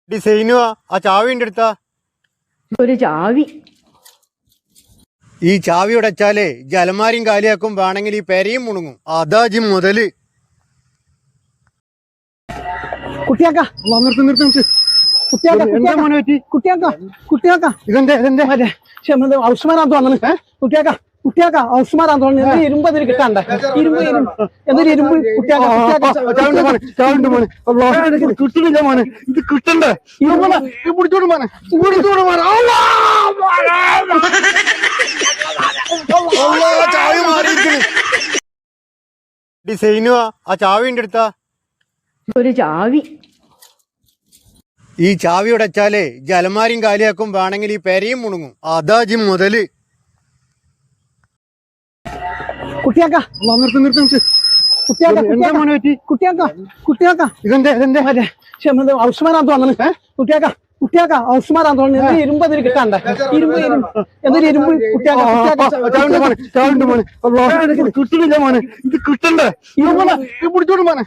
ഡിസൈനുവാ ആ ചാവി ഉണ്ട് എടുത്താ. ഒരു ചാവി. ഈ ചാവി ഉടച്ചാലേ ജലമാരിയും കാലിയാക്കും, വേണമെങ്കിൽ ഈ പെരയും മുണുങ്ങും. അതാ ജി മുതല്. കുട്ടിയാക്ക ഔസ്മാനാന്ന് തോന്നുന്നു. കുട്ടിയാക്ക ഔസ്മാനാന്ന് തോന്നുന്നു. ഇരുമ്പ് അതിന് കിട്ടാണ്ട. ഇരുമ്പ് എന്തൊരു ഇരുമ്പ് കിട്ടുന്നില്ല മോനെ, ഇത് കിട്ടണ്ടേ? പിടിച്ചോട് മോനെ, ചാവി മാറിയിരിക്കുന്നു. ഡിസൈനുവാ ആ ചാവി ഉണ്ട് എടുത്താ. ഒരു ചാവി. ഈ ചാവി ഉടച്ചാലേ ജലമാരിയും കാലിയാക്കും, വേണമെങ്കിൽ ഈ പെരയും മുണുങ്ങും. അതാ ജി മുതല്. കുട്ടിയാക്ക ഔസ്മാനാന്ന് തോന്നുന്നു. കുട്ടിയാക്ക ഔസ്മാനാന്ന് തോന്നുന്നു. ഇരുമ്പ് അതിന് കിട്ടാണ്ട. ഇരുമ്പ് എന്തൊരു ഇരുമ്പ് കിട്ടുന്നില്ല മോനെ, ഇത് കിട്ടണ്ടേ? പിടിച്ചോട് മോനെ.